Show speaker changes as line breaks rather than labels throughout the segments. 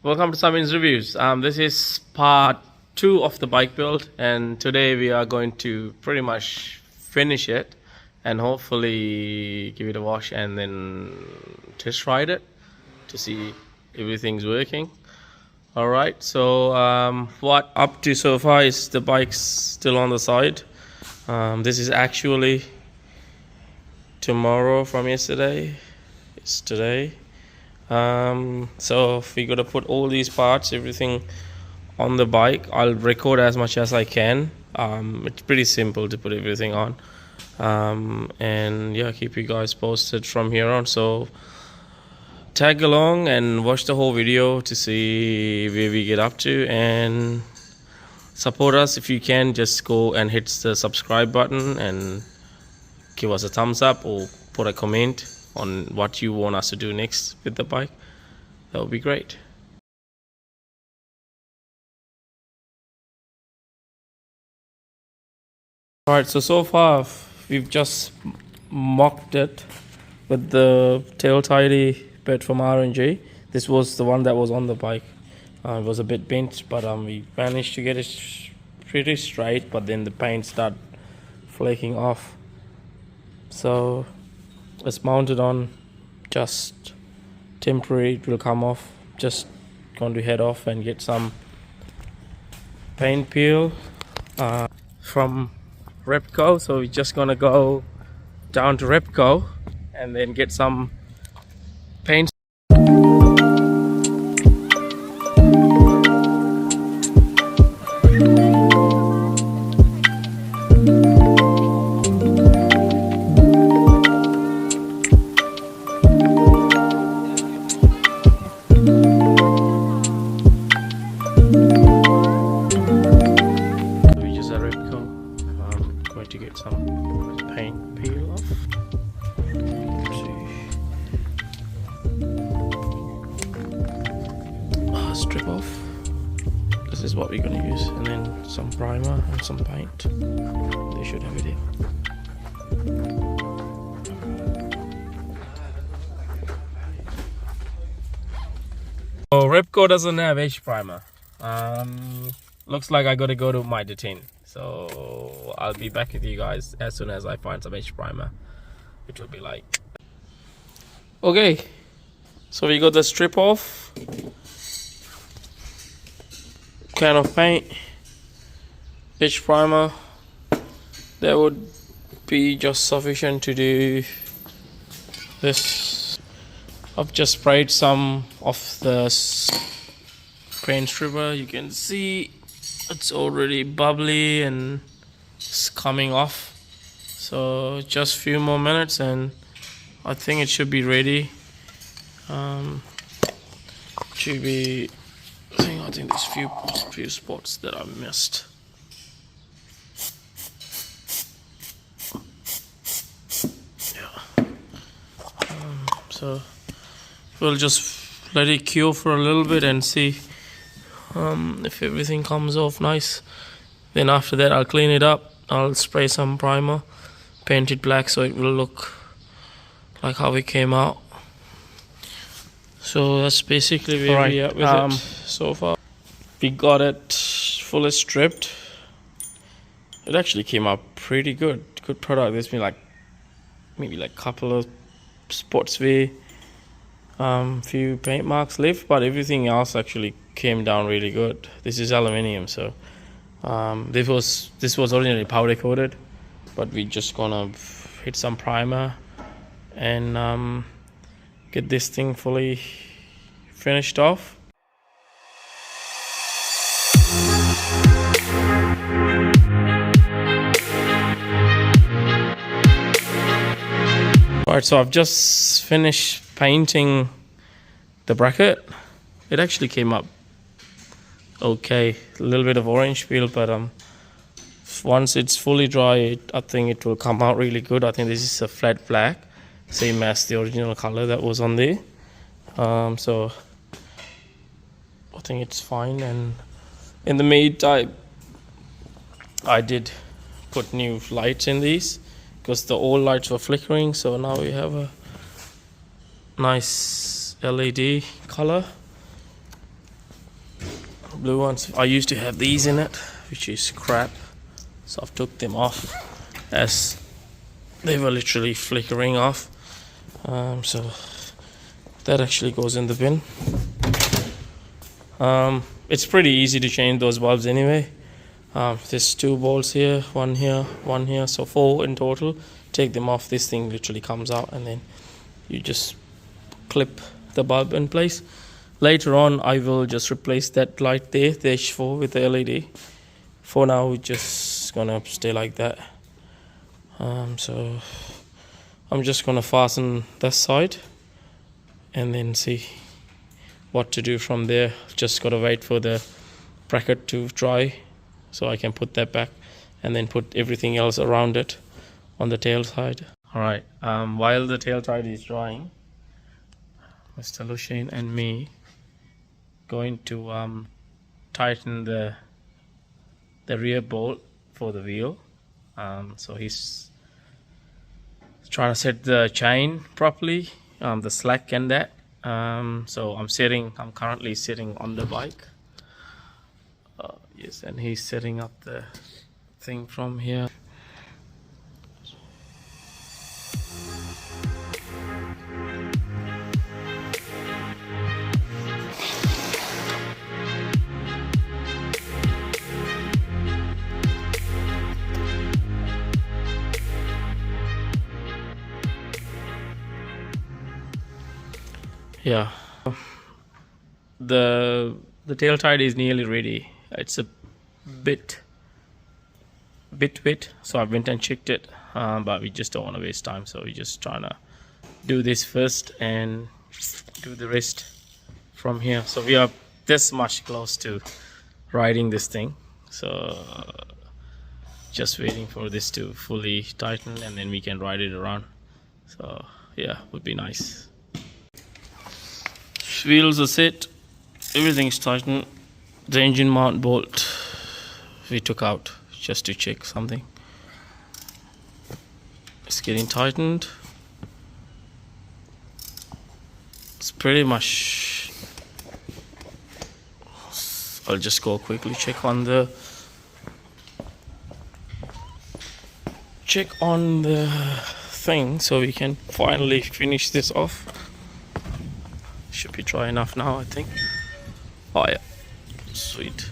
Welcome to Samin's Reviews. This is part 2 of the bike build, and today we are going to pretty much finish it and hopefully give it a wash and then test ride it to see everything's working. Alright, so what up to so far is the bike's still on the side. This is actually tomorrow from yesterday. It's today. So we gotta put all these parts, everything on the bike. I'll record as much as I can. It's pretty simple to put everything on, and yeah, keep you guys posted from here on. So tag along and watch the whole video to see where we get up to, and support us if you can. Just go and hit the subscribe button and give us a thumbs up or put a comment on what you want us to do next with the bike. That would be great. Alright, so far we've just mocked it with the tail tidy bit from R&G. This was the one that was on the bike. It was a bit bent, but we managed to get it pretty straight, but then the paint started flaking off. So it's mounted on, just temporary, it will come off. Just going to head off and get some paint peel from Repco. So we're just gonna go down to Repco and then get some paint. To get some paint peel off. Strip off. This is what we're going to use, and then some primer and some paint. They should have it here. So Repco doesn't have H primer. Looks like I got to go to Mt-09. So I'll be back with you guys as soon as I find some H primer, which will be like. Okay, so we got the strip off, can of paint, H primer. That would be just sufficient to do this. I've just sprayed some of the paint stripper. You can see it's already bubbly and it's coming off. So just a few more minutes and I think it should be ready. Should be. I think there's few spots that I missed. Yeah. So we'll just let it cure for a little bit and see if everything comes off nice. Then after that I'll clean it up. I'll spray some primer, paint it black so it will look like how it came out. So that's basically where we are with it so far. We got it fully stripped. It actually came out pretty good. Good product. There's been maybe like couple of spots where few paint marks left, but everything else actually came down really good. This is aluminium, so this was originally powder coated, but we just gonna hit some primer and get this thing fully finished off. Alright, so I've just finished painting the bracket. It actually came up okay, a little bit of orange peel, but once it's fully dry, I think it will come out really good. I think this is a flat black, same as the original color that was on there. So I think it's fine. And in the meantime, I did put new lights in these because the old lights were flickering, so now we have a nice LED color. blue ones. I used to have these in it, which is crap, so I've took them off as they were literally flickering off. So that actually goes in the bin. It's pretty easy to change those bulbs anyway. There's 2 bolts here, one here, so 4 in total. Take them off, this thing literally comes out, and then you just clip the bulb in place. Later on I will just replace that light there, the H4, with the LED. For now we're just gonna stay like that. So I'm just gonna fasten this side and then see what to do from there. Just gotta wait for the bracket to dry so I can put that back and then put everything else around it on the tail side. Alright, while the tail side is drying, Mr. Lushin and me going to tighten the rear bolt for the wheel. So he's trying to set the chain properly, the slack and that. So I'm currently sitting on the bike. Yes, and he's setting up the thing from here. Yeah, the tail tide is nearly ready. It's a bit wet, so I went and checked it, but we just don't want to waste time, so we're just trying to do this first and do the rest from here. So we are this much close to riding this thing, so just waiting for this to fully tighten and then we can ride it around. So yeah, would be nice. Wheels are set, everything is tightened. The engine mount bolt we took out just to check something. It's getting tightened. It's pretty much. I'll just go quickly check on the thing so we can finally finish this off. Should be dry enough now, I think. Oh yeah, sweet.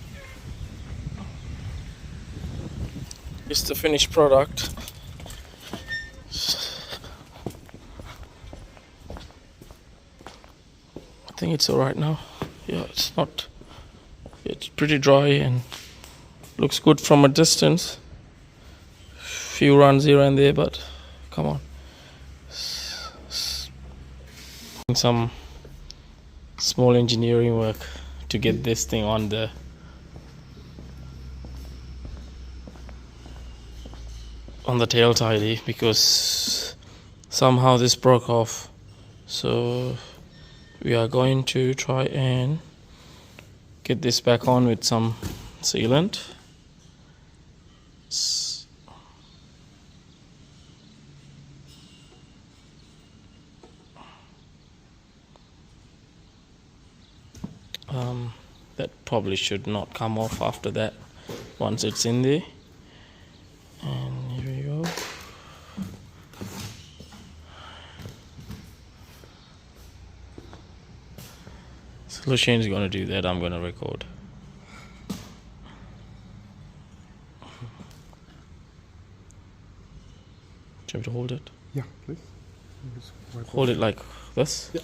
It's the finished product. I think it's alright now. Yeah, it's not. It's pretty dry and looks good from a distance. Few runs here and there, but come on. Some small engineering work to get this thing on the tail tidy, because somehow this broke off. So we are going to try and get this back on with some sealant. That probably should not come off after that once it's in there. And here we go. So Lushane's going to do that, I'm going to record. Do you have to hold it?
Yeah, please.
Hold it like this?
Yeah.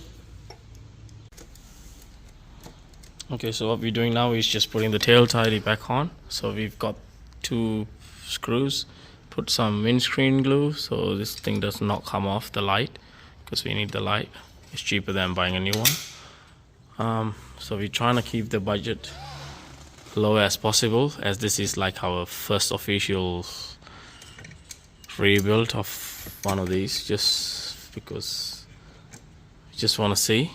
Okay, so what we're doing now is just putting the tail tidy back on. So we've got 2 screws, put some windscreen glue so this thing does not come off the light, because we need the light. It's cheaper than buying a new one. So we're trying to keep the budget low as possible, as this is like our first official rebuild of one of these, just because we just want to see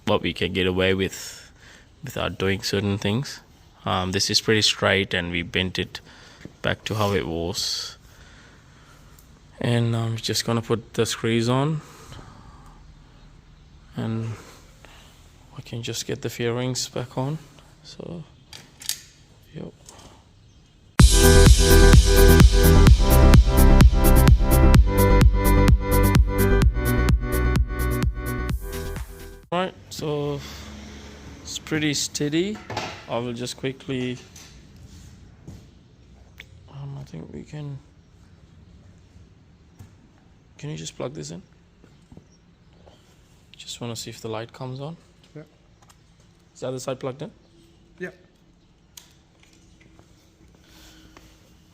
what we can get away with without doing certain things. This is pretty straight and we bent it back to how it was, and I'm just gonna put the screws on and I can just get the fairings back on. So, yep. Right, so it's pretty steady. I will just quickly, I think we can you just plug this in? Just want to see if the light comes on.
Yeah.
Is the other side plugged in?
Yeah.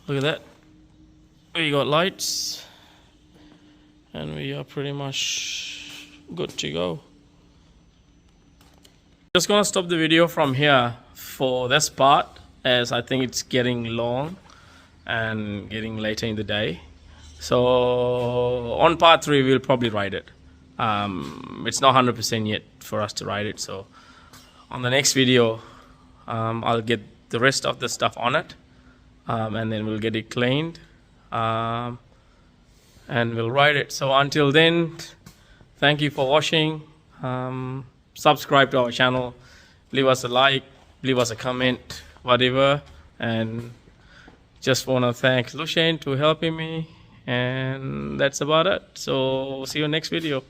Look at that. We got lights and we are pretty much good to go. Just gonna stop the video from here for this part, as I think it's getting long and getting later in the day. So on part 3 we'll probably ride it. It's not 100% yet for us to ride it, so on the next video I'll get the rest of the stuff on it, and then we'll get it cleaned, and we'll ride it. So until then, thank you for watching. Subscribe to our channel, leave us a like, leave us a comment, whatever. And just want to thank Lushen to helping me, and that's about it. So see you next video.